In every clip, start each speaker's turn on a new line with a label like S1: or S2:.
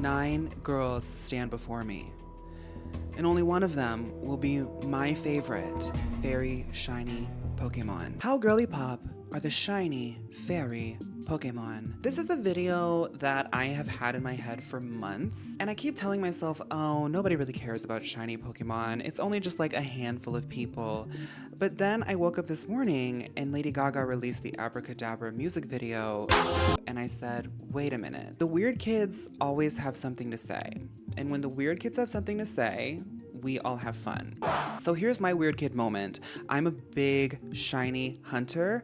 S1: 9 girls stand before me, and only one of them will be my favorite fairy shiny Pokemon. How Girlypop are the shiny fairy Pokemon? This is a video that I have had in my head for months, and I keep telling myself, oh, nobody really cares about shiny Pokemon. It's only just like a handful of people. But then I woke up this morning and Lady Gaga released the Abracadabra music video, and I said, wait a minute. The weird kids always have something to say. And when the weird kids have something to say, we all have fun. So here's my weird kid moment. I'm a big shiny hunter.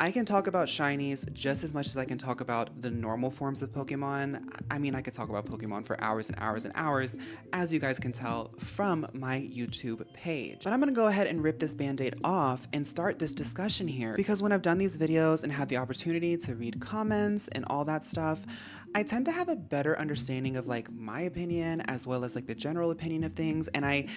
S1: I can talk about shinies just as much as I can talk about the normal forms of Pokemon. I mean, I could talk about Pokemon for hours and hours and hours, as you guys can tell from my YouTube page. But I'm gonna go ahead and rip this band-aid off and start this discussion here, because when I've done these videos and had the opportunity to read comments and all that stuff, I tend to have a better understanding of like my opinion as well as like the general opinion of things, and I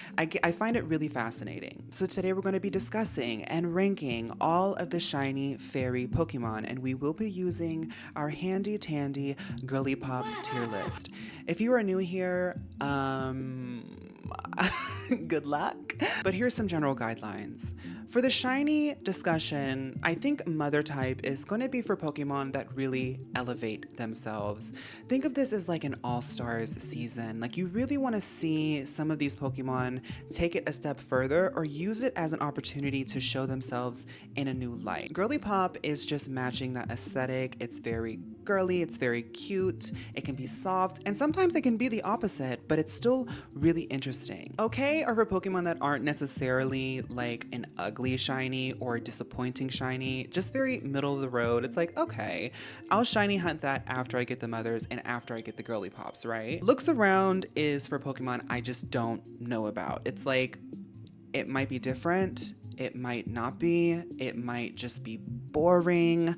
S1: find it really fascinating. So today we're going to be discussing and ranking all of the shiny fairy Pokemon, and we will be using our handy dandy Girlypop tier list. If you are new here, good luck. But here's some general guidelines. For the shiny discussion, I think mother type is going to be for Pokemon that really elevate themselves. Think of this as like an all-stars season. Like you really want to see some of these Pokemon take it a step further or use it as an opportunity to show themselves in a new light. Girlypop is just matching that aesthetic. It's very girly, it's very cute, it can be soft, and sometimes it can be the opposite, but it's still really interesting. Okay are for Pokemon that aren't necessarily like an ugly shiny or disappointing shiny, just very middle of the road. It's like, okay, I'll shiny hunt that after I get the mothers and after I get the Girlypops, right? Looks around is for Pokemon I just don't know about. It's like, it might be different, it might not be, it might just be boring.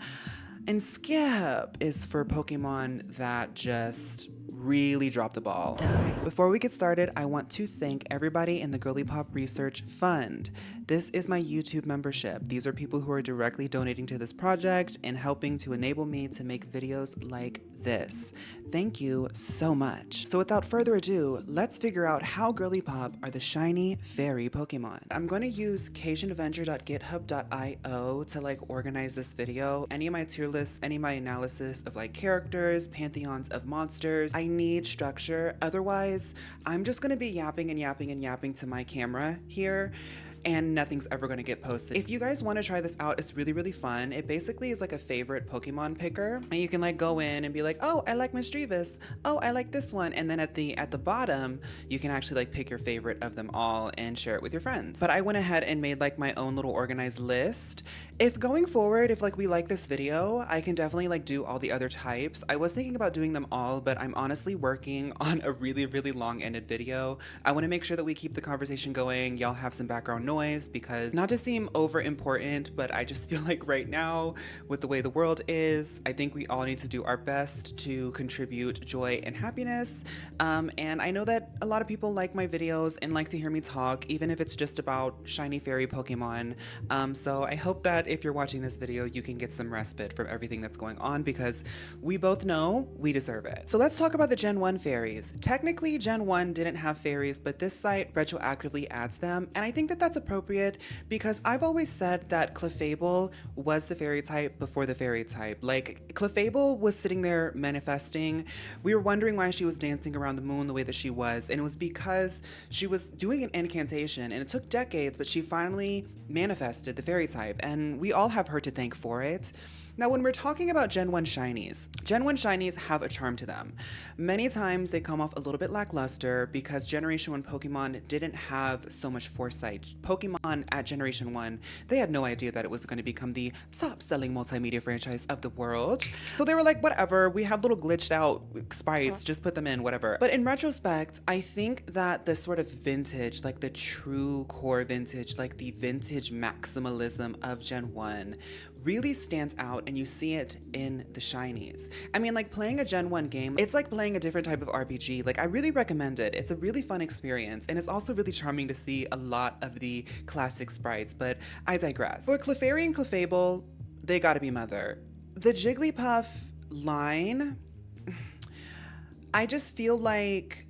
S1: And skip is for Pokemon that just really drop the ball. Before we get started, I want to thank everybody in the Girlypop Research Fund. This is my YouTube membership. These are people who are directly donating to this project and helping to enable me to make videos like this. Thank you so much. So without further ado, let's figure out how Girlypop are the shiny fairy Pokemon. I'm going to use cajunadventure.github.io to like organize this video. Any of my tier lists, any of my analysis of like characters, pantheons of monsters, I need structure. Otherwise, I'm just going to be yapping and yapping and yapping to my camera here, and nothing's ever going to get posted. If you guys want to try this out, it's really, really fun. It basically is like a favorite Pokemon picker, and you can like go in and be like, oh, I like Misdreavus. Oh, I like this one. And then at the bottom, you can actually like pick your favorite of them all and share it with your friends. But I went ahead and made like my own little organized list. If going forward, if like we like this video, I can definitely like do all the other types. I was thinking about doing them all, but I'm honestly working on a really, really long-ended video. I want to make sure that we keep the conversation going. Y'all have some background noise, because not to seem over important, but I just feel like right now with the way the world is, I think we all need to do our best to contribute joy and happiness. And I know that a lot of people like my videos and like to hear me talk, even if it's just about shiny fairy Pokemon. So I hope that if you're watching this video, you can get some respite from everything that's going on, because we both know we deserve it. So let's talk about the Gen 1 fairies. Technically, Gen 1 didn't have fairies, but this site retroactively adds them, and I think that that's appropriate because I've always said that Clefable was the fairy type before the fairy type. Like, Clefable was sitting there manifesting. We were wondering why she was dancing around the moon the way that she was, and it was because she was doing an incantation, and it took decades, but she finally manifested the fairy type, and we all have her to thank for it. Now, when we're talking about Gen 1 shinies, Gen 1 shinies have a charm to them. Many times they come off a little bit lackluster because Generation 1 Pokemon didn't have so much foresight. Pokemon at Generation 1, they had no idea that it was going to become the top-selling multimedia franchise of the world. So they were like, whatever, we have little glitched out sprites, just put them in, whatever. But in retrospect, I think that the sort of vintage, like the true core vintage, like the vintage maximalism of Gen 1 really stands out, and you see it in the shinies. I mean, like playing a Gen 1 game, it's like playing a different type of RPG. Like I really recommend it. It's a really fun experience, and it's also really charming to see a lot of the classic sprites, but I digress. For Clefairy and Clefable, they gotta be mother. The Jigglypuff line, I just feel like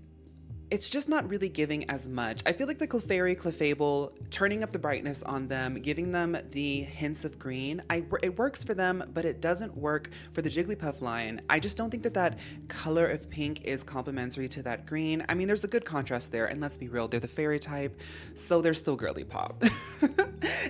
S1: it's just not really giving as much. I feel like the Clefairy, Clefable, turning up the brightness on them, giving them the hints of green, it works for them, but it doesn't work for the Jigglypuff line. I just don't think that that color of pink is complementary to that green. I mean, there's a good contrast there, and let's be real, they're the fairy type, so they're still Girlypop.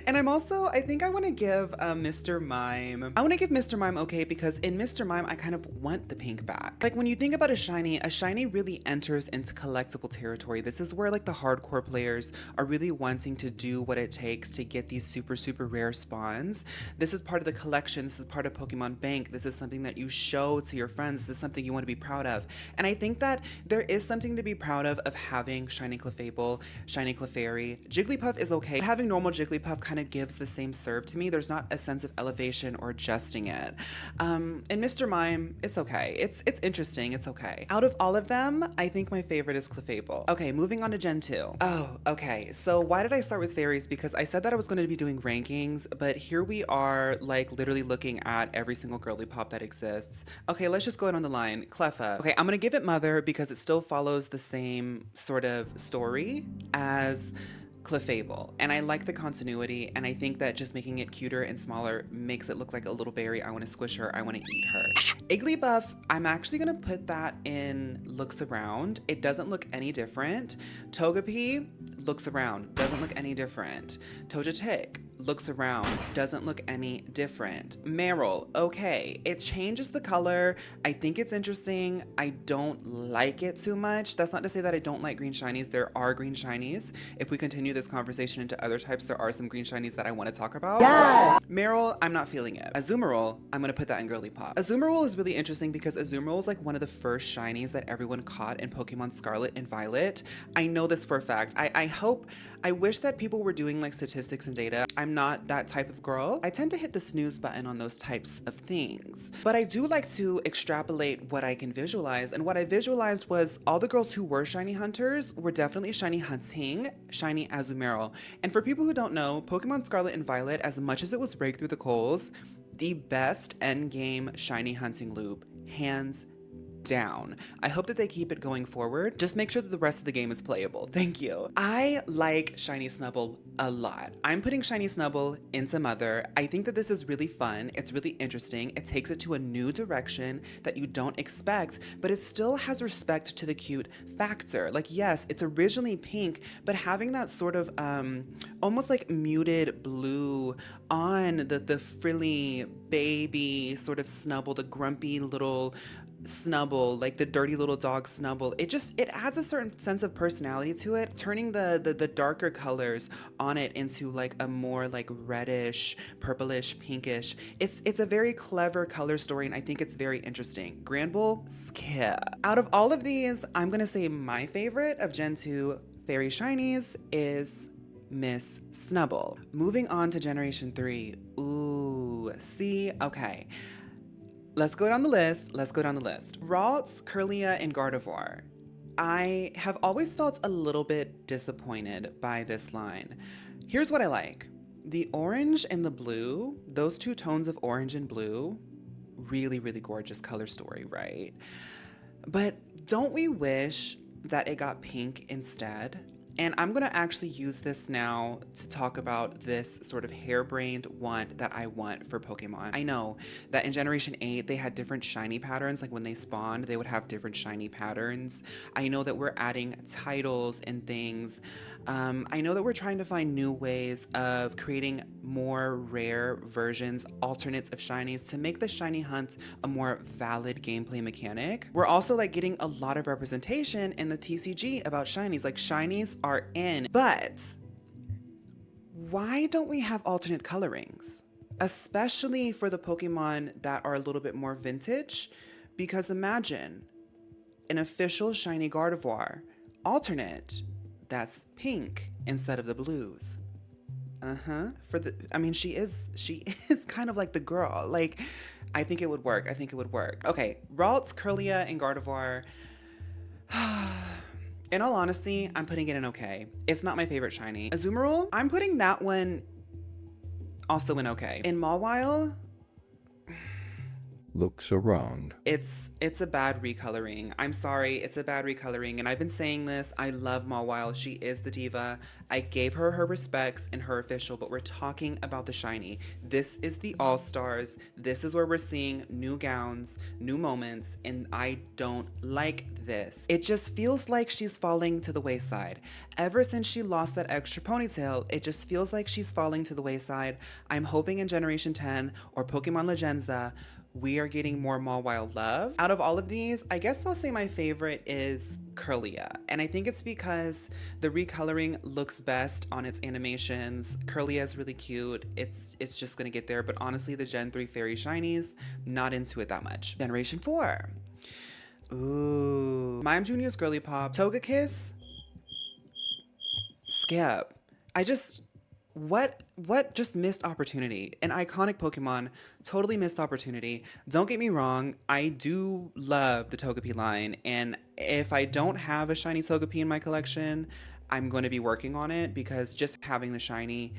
S1: And I think I want to give Mr. Mime. I want to give Mr. Mime okay because in Mr. Mime, I kind of want the pink back. Like when you think about a shiny really enters into collectible territory. This is where like the hardcore players are really wanting to do what it takes to get these super rare spawns. This is part of the collection. This is part of Pokemon Bank. This is something that you show to your friends. This is something you want to be proud of. And I think that there is something to be proud of having Shiny Clefable, Shiny Clefairy. Jigglypuff is okay. Having normal Jigglypuff kind of gives the same serve to me. There's not a sense of elevation or adjusting it. And Mr. Mime, it's okay. It's interesting. It's okay. Out of all of them, I think my favorite is Clefable. Okay, moving on to Gen 2. Oh, okay. So why did I start with fairies? Because I said that I was going to be doing rankings, but here we are like literally looking at every single Girlypop that exists. Okay, let's just go on the line. Cleffa. Okay, I'm going to give it Mother because it still follows the same sort of story as Clefable, and I like the continuity, and I think that just making it cuter and smaller makes it look like a little berry. I want to squish her. I want to eat her. Igglybuff, I'm actually going to put that in looks around. It doesn't look any different. Togepi looks around, doesn't look any different. Togetic looks around, doesn't look any different. Meryl, okay, it changes the color. I think it's interesting. I don't like it too much. That's not to say that I don't like green shinies. There are green shinies. If we continue this conversation into other types, there are some green shinies that I want to talk about. Yeah. Meryl, I'm not feeling it. Azumarill, I'm going to put that in Girlypop. Azumarill is really interesting because Azumarill is like one of the first shinies that everyone caught in Pokemon Scarlet and Violet. I know this for a fact. I wish that people were doing like statistics and data. I'm not that type of girl. I tend to hit the snooze button on those types of things. But I do like to extrapolate what I can visualize. And what I visualized was all the girls who were shiny hunters were definitely shiny hunting, shiny Azumarill. And for people who don't know, Pokemon Scarlet and Violet, as much as it was Break Through the Coals, the best endgame shiny hunting loop, hands down. I hope that they keep it going forward. Just make sure that the rest of the game is playable. Thank you. I like Shiny Snubbull a lot. I'm putting Shiny Snubbull into Mother. I think that this is really fun. It's really interesting. It takes it to a new direction that you don't expect, but it still has respect to the cute factor. Like, yes, it's originally pink, but having that sort of almost like muted blue on the frilly baby sort of Snubbull, the grumpy little Snubbull, like the dirty little dog Snubbull, it adds a certain sense of personality to it, turning the darker colors on it into like a more like reddish, purplish, pinkish. It's a very clever color story, and I think it's very interesting. Granbull, skip. Out of all of these, I'm gonna say my favorite of Gen 2 Fairy Shinies is Miss Snubbull. Moving on to Generation 3. Ooh, see, okay. Let's go down the list. Ralts, Kirlia, and Gardevoir. I have always felt a little bit disappointed by this line. Here's what I like. The orange and the blue, those two tones of orange and blue, really, really gorgeous color story, right? But don't we wish that it got pink instead? And I'm gonna actually use this now to talk about this sort of harebrained want that I want for Pokemon. I know that in Generation 8, they had different shiny patterns. Like when they spawned, they would have different shiny patterns. I know that we're adding titles and things. I know that we're trying to find new ways of creating more rare versions, alternates of shinies to make the shiny hunt a more valid gameplay mechanic. We're also like getting a lot of representation in the TCG about shinies. Like shinies are in, but why don't we have alternate colorings? Especially for the Pokemon that are a little bit more vintage, because imagine an official shiny Gardevoir alternate that's pink instead of the blues. She is kind of like the girl. Like, I think it would work. Okay, Ralts, Kirlia, and Gardevoir. In all honesty, I'm putting it in okay. It's not my favorite shiny. Azumarill, I'm putting that one also in okay. In Mawile,
S2: looks around.
S1: It's a bad recoloring. I'm sorry, it's a bad recoloring. And I've been saying this. I love Mawile. She is the diva. I gave her her respects in her official, but we're talking about the shiny. This is the All-Stars. This is where we're seeing new gowns, new moments, and I don't like this. It just feels like she's falling to the wayside. Ever since she lost that extra ponytail, it just feels like she's falling to the wayside. I'm hoping in Generation 10 or Pokemon Legenza, we are getting more Mawile love. Out of all of these, I guess I'll say my favorite is Curlia. And I think it's because the recoloring looks best on its animations. Curlia is really cute. It's just gonna get there. But honestly, the Gen 3 Fairy Shinies, not into it that much. Generation 4. Ooh. Mime Jr.'s Girlypop. Togekiss. Skip. I just, what just missed opportunity? An iconic Pokemon, totally missed opportunity. Don't get me wrong, I do love the Togepi line, and if I don't have a shiny Togepi in my collection, I'm going to be working on it because just having the shiny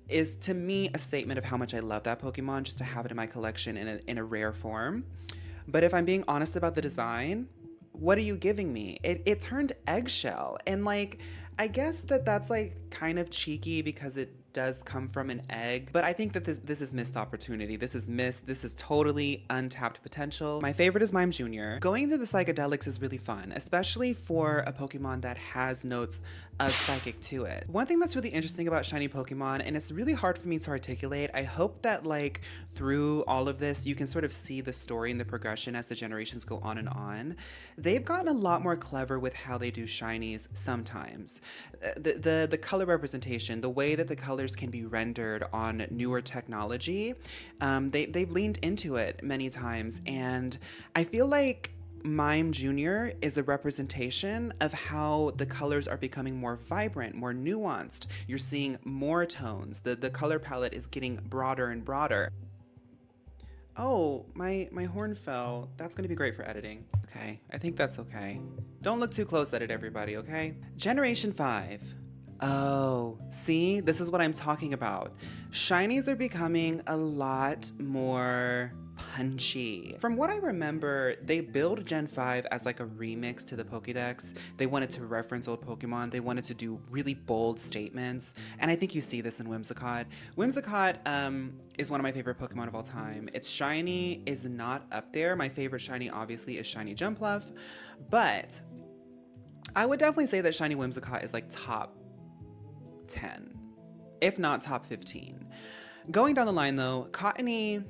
S1: is to me a statement of how much I love that Pokemon just to have it in my collection in a rare form. But if I'm being honest about the design, what are you giving me? It turned eggshell, and like I guess that's like kind of cheeky because it does come from an egg, but I think that this is missed opportunity. This is totally untapped potential. My favorite is Mime Jr. Going into the psychedelics is really fun, especially for a Pokemon that has notes of psychic to it. One thing that's really interesting about shiny Pokemon, and it's really hard for me to articulate, I hope that like through all of this you can sort of see the story and the progression as the generations go on and on. They've gotten a lot more clever with how they do shinies sometimes. The color representation, the way that the colors can be rendered on newer technology, they've leaned into it many times, and I feel like Mime Jr. is a representation of how the colors are becoming more vibrant, more nuanced. You're seeing more tones. The color palette is getting broader and broader. Oh, my horn fell. That's gonna be great for editing. Okay, I think that's okay. Don't look too close at it, everybody, okay? Generation 5. Oh, see? This is what I'm talking about. Shinies are becoming a lot more punchy. From what I remember, they built Gen 5 as like a remix to the Pokédex. They wanted to reference old Pokemon. They wanted to do really bold statements. And I think you see this in Whimsicott. Whimsicott is one of my favorite Pokemon of all time. Its shiny is not up there. My favorite shiny obviously is Shiny Jumpluff. But I would definitely say that Shiny Whimsicott is like top 10, if not top 15. Going down the line though, Cottony,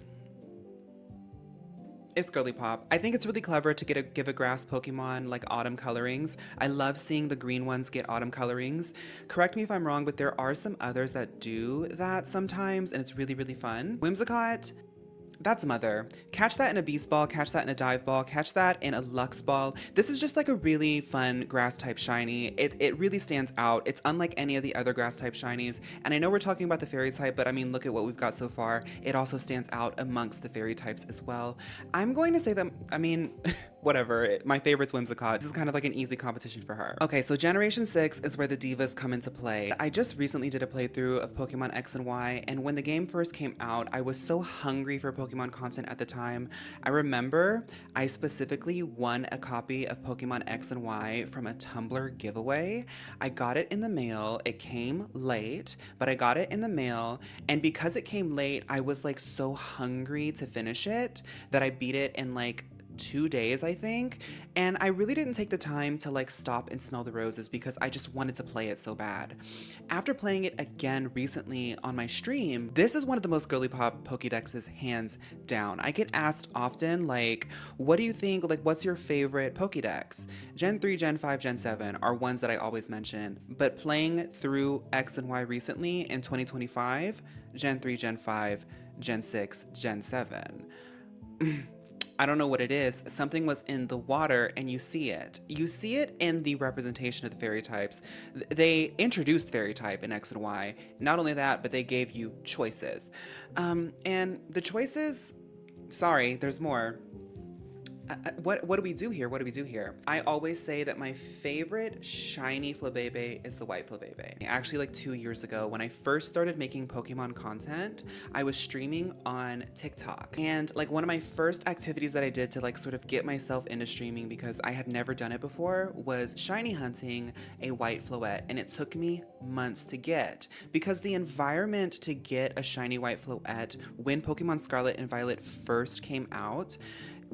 S1: it's Girlypop. I think it's really clever to give a grass Pokemon like autumn colorings. I love seeing the green ones get autumn colorings. Correct me if I'm wrong, but there are some others that do that sometimes, and it's really, really fun. Whimsicott, that's Mother. Catch that in a Beast Ball, catch that in a Dive Ball, catch that in a Lux Ball. This is just like a really fun grass type shiny. It really stands out. It's unlike any of the other grass type shinies. And I know we're talking about the fairy type, but I mean, look at what we've got so far. It also stands out amongst the fairy types as well. I'm going to say that, I mean, whatever. My favorite's Whimsicott. This is kind of like an easy competition for her. Okay, so Generation 6 is where the divas come into play. I just recently did a playthrough of Pokemon X and Y, and when the game first came out, I was so hungry for Pokemon content at the time. I remember I specifically won a copy of Pokemon X and Y from a Tumblr giveaway. I got it in the mail. It came late, but I got it in the mail, and because it came late, I was like so hungry to finish it that I beat it in like 2 days, I think, and I really didn't take the time to like stop and smell the roses because I just wanted to play it so bad. After playing it again recently on my stream, this is one of the most Girlypop Pokédexes hands down. I get asked often like, what do you think, like what's your favorite Pokédex? Gen 3, Gen 5, Gen 7 are ones that I always mention, but playing through X and Y recently in 2025, Gen 3, Gen 5, Gen 6, Gen 7. I don't know what it is. Something was in the water and you see it. You see it in the representation of the fairy types. They introduced fairy type in X and Y. Not only that, but they gave you choices. And the choices, sorry, there's more. What do we do here? What do we do here? I always say that my favorite shiny Flabébé is the white Flabébé. Actually, like 2 years ago, when I first started making Pokemon content, I was streaming on TikTok. And like one of my first activities that I did to like sort of get myself into streaming, because I had never done it before, was shiny hunting a white Floette. And it took me months to get, because the environment to get a shiny white Floette when Pokemon Scarlet and Violet first came out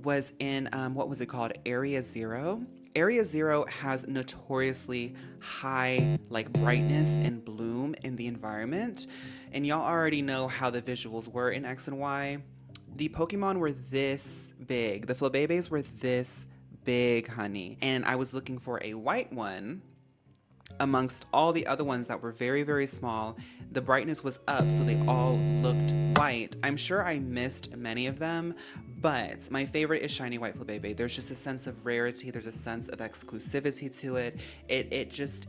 S1: was in, what was it called? Area 0. Area 0 has notoriously high like brightness and bloom in the environment. And y'all already know how the visuals were in X and Y. The Pokemon were this big. The Flabébés were this big, honey. And I was looking for a white one amongst all the other ones that were very, very small. The brightness was up, so they all looked white. I'm sure I missed many of them, but my favorite is shiny white Flabébé. There's just a sense of rarity. There's a sense of exclusivity to it. It just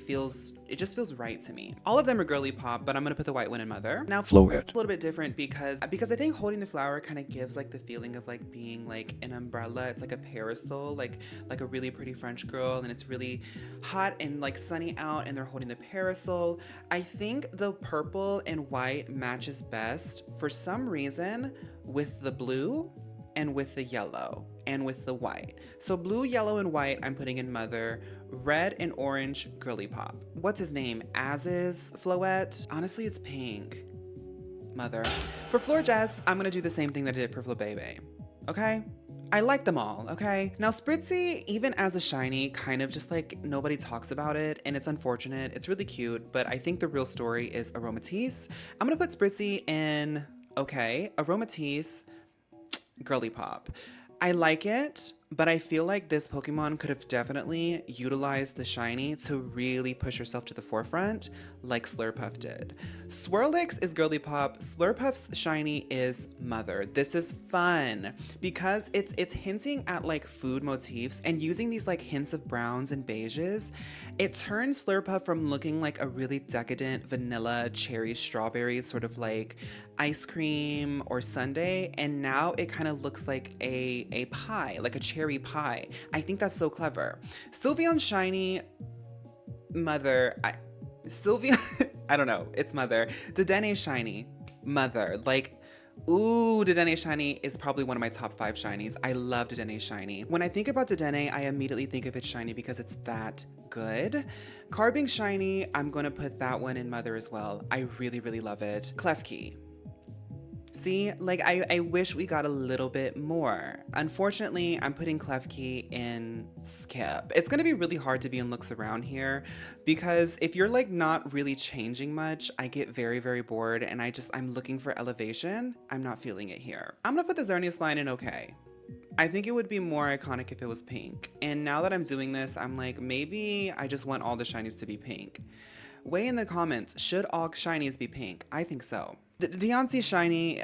S1: feels right to me. All of them are Girlypop, but I'm gonna put the white one in Mother. Now,
S2: Floette.
S1: A little bit different because I think holding the flower kind of gives like the feeling of like being like an umbrella. It's like a parasol, like a really pretty French girl, and it's really hot and like sunny out, and they're holding the parasol. I think the purple and white matches best for some reason with the blue and with the yellow and with the white. So blue, yellow, and white I'm putting in Mother. Red and orange, Girlypop. What's his name? Az's Floette? Honestly, it's pink. Mother. For Florges, I'm gonna do the same thing that I did for Flabébé. Okay? I like them all, okay? Now Spritzy, even as a shiny, kind of just like nobody talks about it, and it's unfortunate. It's really cute, but I think the real story is Aromatisse. I'm gonna put Spritzy in, okay, Aromatisse, Girlypop. I like it, but I feel like this Pokemon could have definitely utilized the shiny to really push herself to the forefront like Slurpuff did. Swirlix is Girlypop, Slurpuff's shiny is Mother. This is fun because it's hinting at like food motifs and using these like hints of browns and beiges. It turns Slurpuff from looking like a really decadent vanilla cherry strawberry sort of like ice cream or sundae, and now it kind of looks like a pie, like a cherry pie. I think that's so clever. Sylveon's shiny, Mother. Sylveon, I don't know, it's Mother. Dedenne's shiny, Mother. Like, ooh, Dedenne's shiny is probably one of my top 5 shinies. I love Dedenne's shiny. When I think about Dedenne, I immediately think of its shiny because it's that good. Carbink shiny, I'm gonna put that one in Mother as well. I really, really love it. Klefki. See, like I wish we got a little bit more. Unfortunately, I'm putting Klefki in Skip. It's gonna be really hard to be in looks around here because if you're like not really changing much, I get very, very bored and I'm looking for elevation. I'm not feeling it here. I'm gonna put the Xerneas line in okay. I think it would be more iconic if it was pink. And now that I'm doing this, I'm like, maybe I just want all the shinies to be pink. Weigh in the comments, should all shinies be pink? I think so. Deontay shiny,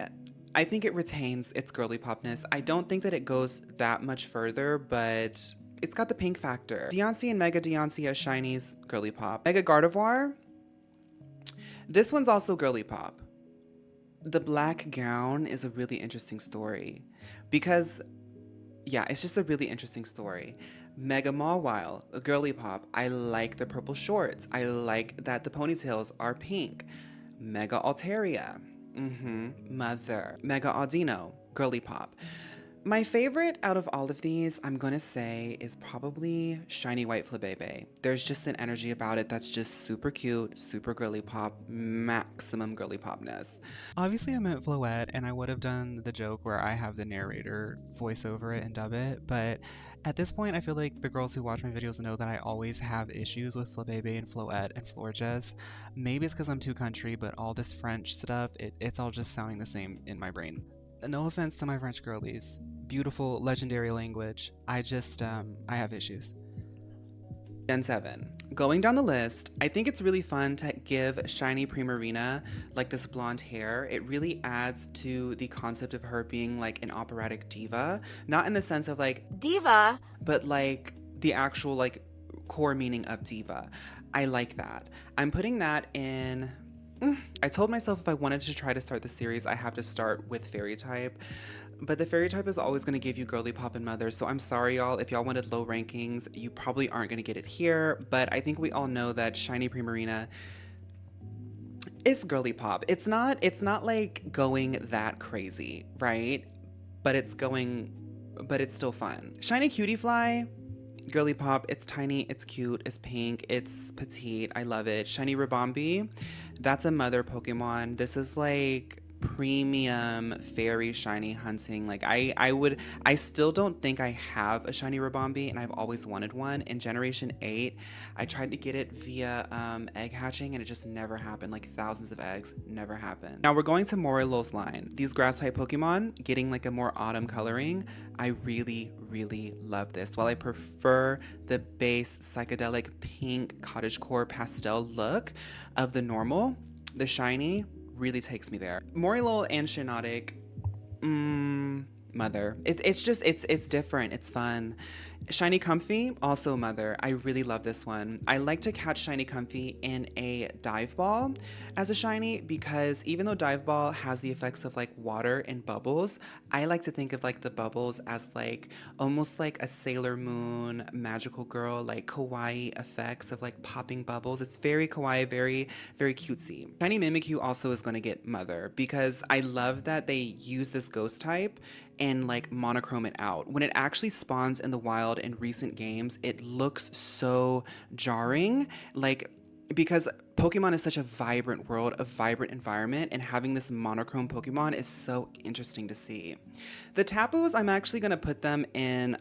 S1: I think it retains its Girlypopness. I don't think that it goes that much further, but it's got the pink factor. Deontay and Mega Deontay as shinies, Girlypop. Mega Gardevoir, this one's also Girlypop. The black gown is a really interesting story because, yeah, it's just a really interesting story. Mega Mawile, Girlypop. I like the purple shorts. I like that the ponytails are pink. Mega Altaria, Mother. Mega Audino, Girlypop. My favorite out of all of these, I'm gonna say, is probably Shiny White Flabébé. There's just an energy about it that's just super cute, super Girlypop, maximum Girlypopness. Obviously I meant Floette, and I would have done the joke where I have the narrator voice over it and dub it, but at this point I feel like the girls who watch my videos know that I always have issues with Flabébé and Floette and Florges. Maybe it's because I'm too country, but all this French stuff, it's all just sounding the same in my brain. No offense to my French girlies. Beautiful, legendary language. I have issues. Gen 7. Going down the list, I think it's really fun to give Shiny Primarina like this blonde hair. It really adds to the concept of her being like an operatic diva. Not in the sense of like diva, but like the actual like core meaning of diva. I like that. I'm putting that in... I told myself if I wanted to try to start the series, I have to start with fairy type. but the fairy type is always going to give you Girlypop and Mother, so I'm sorry y'all. If y'all wanted low rankings, you probably aren't going to get it here, but I think we all know that Shiny Primarina is Girlypop. It's not like going that crazy, right? But it's still fun. Shiny Cutie Fly, Girlypop. It's tiny, it's cute, it's pink, it's petite. I love it. Shiny Ribombee, that's a Mother Pokemon. This is like premium fairy shiny hunting. Like I still don't think I have a shiny Ribombee, and I've always wanted one. In generation 8 I tried to get it via egg hatching, and it just never happened. Like thousands of eggs, never happened. Now we're going to Morilol's line. These grass type Pokemon getting like a more autumn coloring, I really love this. While I prefer the base psychedelic pink cottagecore pastel look of the normal, the shiny really takes me there. Morilol and Shiinotic, Mother. It's different. It's fun. Shiny Comfy, also Mother. I really love this one. I like to catch Shiny Comfy in a dive ball as a shiny, because even though dive ball has the effects of like water and bubbles, I like to think of like the bubbles as like almost like a Sailor Moon magical girl, like kawaii effects of like popping bubbles. It's very kawaii, very cutesy. Shiny Mimikyu also is going to get Mother, because I love that they use this ghost type and like monochrome it out. When it actually spawns in the wild in recent games, it looks so jarring, like, because Pokemon is such a vibrant world, a vibrant environment, and having this monochrome Pokemon is so interesting to see. The Tapos, I'm actually gonna put them in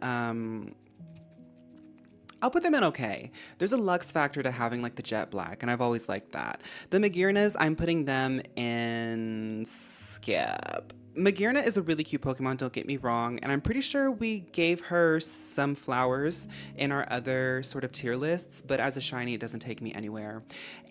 S1: I'll put them in okay. There's a lux factor to having like the jet black, and I've always liked that. The Magirnas, I'm putting them in skip. Magirna is a really cute Pokemon, don't get me wrong, and I'm pretty sure we gave her some flowers in our other sort of tier lists, but as a shiny, it doesn't take me anywhere.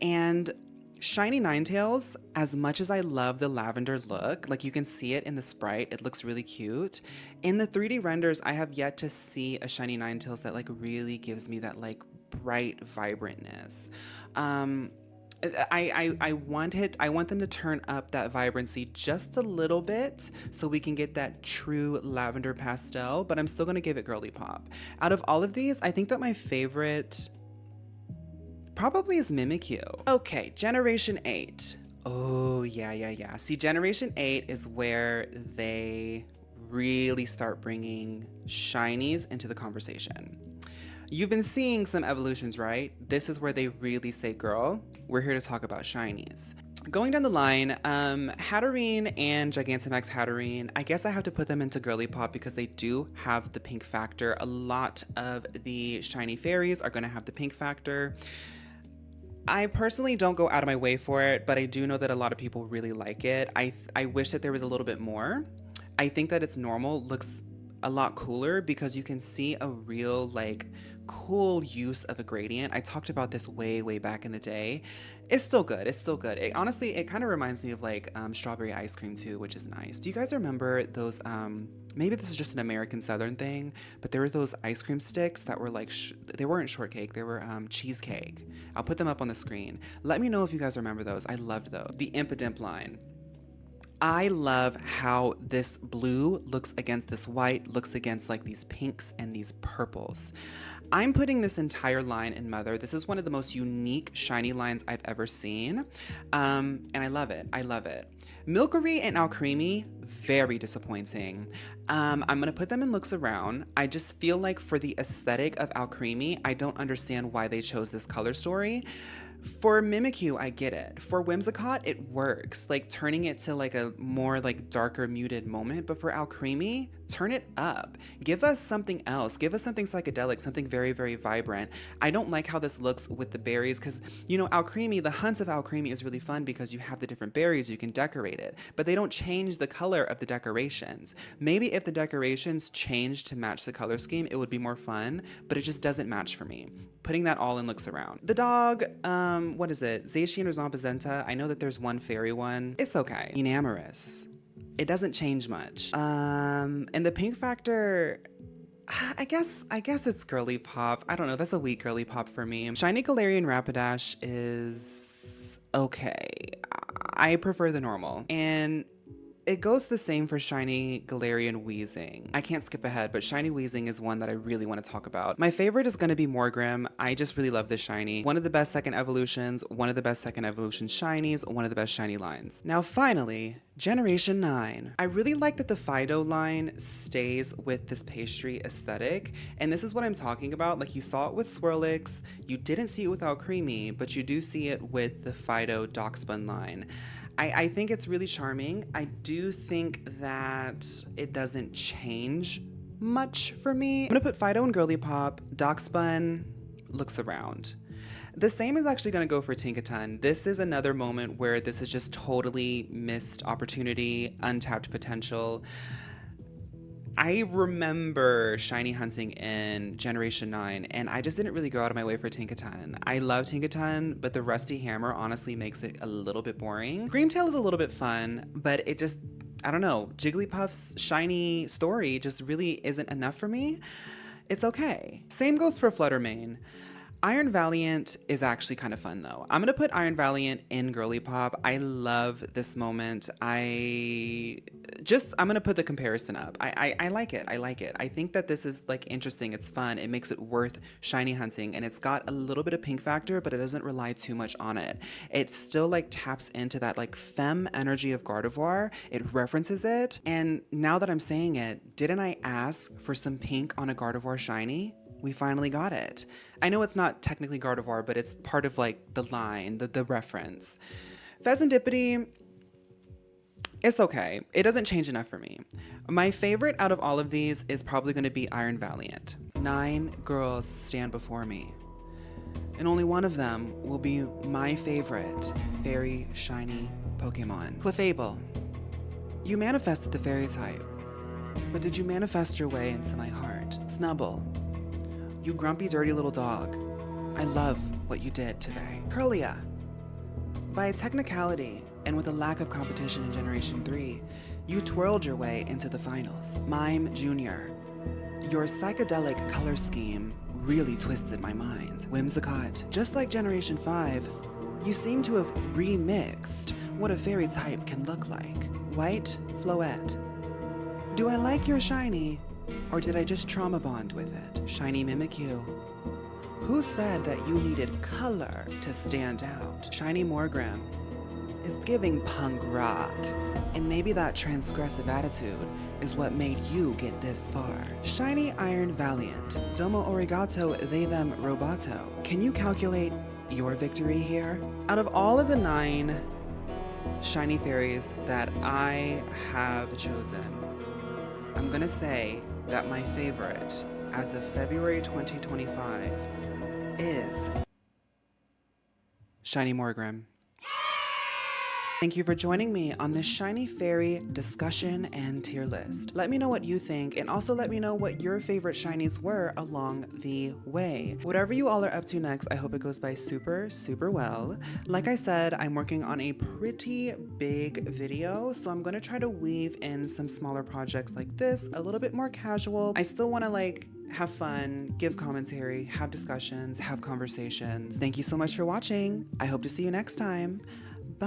S1: And Shiny Ninetales, as much as I love the lavender look, like you can see it in the sprite, it looks really cute. In the 3D renders, I have yet to see a Shiny Ninetales that like really gives me that like bright vibrantness. I want them to turn up that vibrancy just a little bit so we can get that true lavender pastel, but I'm still gonna give it Girlypop. Out of all of these, I think that my favorite probably is Mimikyu. Okay, Generation 8. Oh, yeah. See, Generation 8 is where they really start bringing shinies into the conversation. You've been seeing some evolutions, right? This is where they really say, girl, we're here to talk about shinies. Going down the line, Hatterene and Gigantamax Hatterene, I guess I have to put them into Girlypop because they do have the pink factor. A lot of the shiny fairies are gonna have the pink factor. I personally don't go out of my way for it, but I do know that a lot of people really like it. I wish that there was a little bit more. I think that its normal looks a lot cooler because you can see a real like cool use of a gradient. I talked about this way back in the day. It's still good. Honestly, it kind of reminds me of like strawberry ice cream too, which is nice. Do you guys remember those maybe this is just an American Southern thing, but there were those ice cream sticks that were like they weren't shortcake, they were cheesecake. I'll put them up on the screen. Let me know if you guys remember those. I loved those. The Impidimp line. I love how this blue looks against this white, looks against like these pinks and these purples. I'm putting this entire line in Mother. This is one of the most unique shiny lines I've ever seen. And I love it. Milcery and Alcremie, very disappointing. I'm gonna put them in looks around. I just feel like for the aesthetic of Alcremie, I don't understand why they chose this color story. For Mimikyu, I get it. For Whimsicott, it works, like turning it to like a more like darker muted moment. But for Alcremie, turn it up. Give us something else. Give us something psychedelic, something very vibrant. I don't like how this looks with the berries because, you know, Alcremie, the hunt of Alcremie is really fun because you have the different berries, you can decorate it, but they don't change the color of the decorations. Maybe if the decorations changed to match the color scheme, it would be more fun, but it just doesn't match for me. Putting that all in looks around. The dog, what is it? Zacian or Zombazenta? I know that there's one fairy one. It's okay. Enamorous. It doesn't change much. And the pink factor, I guess it's Girlypop. I don't know, that's a weak Girlypop for me. Shiny Galarian Rapidash is okay. I prefer the normal. And It goes the same for Shiny Galarian Weezing. I can't skip ahead, but Shiny Weezing is one that I really want to talk about. My favorite is going to be Morgrim. I just really love this shiny. One of the best second evolutions, one of the best second evolution shinies, one of the best shiny lines. Now finally, Generation 9. I really like that the Fido line stays with this pastry aesthetic, and this is what I'm talking about. Like, you saw it with Swirlix, you didn't see it without Creamy, but you do see it with the Fido Dockspun line. I think it's really charming. I do think that it doesn't change much for me. I'm gonna put Fido and Girlypop. Dockspun looks around. The same is actually going to go for Tinkaton. This is another moment where this is just totally missed opportunity, untapped potential. I remember shiny hunting in Generation 9, and I just didn't really go out of my way for Tinkaton. I love Tinkaton, but the Rusty Hammer honestly makes it a little bit boring. Screamtail is a little bit fun, but it just, I don't know, Jigglypuff's shiny story just really isn't enough for me. It's okay. Same goes for Fluttermane. Iron Valiant is actually kind of fun though. I'm gonna put Iron Valiant in Girlypop. I love this moment. I'm gonna put the comparison up. I like it. I like it. I think that this is like interesting. It's fun. It makes it worth shiny hunting, and it's got a little bit of pink factor, but it doesn't rely too much on it. It still like taps into that like femme energy of Gardevoir. It references it, and now that I'm saying it, didn't I ask for some pink on a Gardevoir shiny? We finally got it. I know it's not technically Gardevoir, but it's part of like the line, the reference. Pheasantipity, it's okay. It doesn't change enough for me. My favorite out of all of these is probably going to be Iron Valiant. 9 girls stand before me, and only one of them will be my favorite fairy shiny Pokemon. Clefable, you manifested the fairy type, but did you manifest your way into my heart? Snubble, you grumpy, dirty little dog. I love what you did today. Curlia, by a technicality and with a lack of competition in Generation 3, you twirled your way into the finals. Mime Jr., your psychedelic color scheme really twisted my mind. Whimsicott, just like Generation 5, you seem to have remixed what a fairy type can look like. White Floette, do I like your shiny, or did I just trauma bond with it? Shiny Mimikyu, who said that you needed color to stand out? Shiny Morgrim is giving punk rock, and maybe that transgressive attitude is what made you get this far. Shiny Iron Valiant, domo arigato they them roboto. Can you calculate your victory here? Out of all of the 9 shiny fairies that I have chosen, I'm gonna say that my favorite as of February 2025 is Shiny Morgrim. Thank you for joining me on this shiny fairy discussion and tier list. Let me know what you think, and also let me know what your favorite shinies were along the way. Whatever you all are up to next, I hope it goes by super, super well. Like I said, I'm working on a pretty big video, so I'm gonna try to weave in some smaller projects like this, a little bit more casual. I still wanna like have fun, give commentary, have discussions, have conversations. Thank you so much for watching. I hope to see you next time. Bye.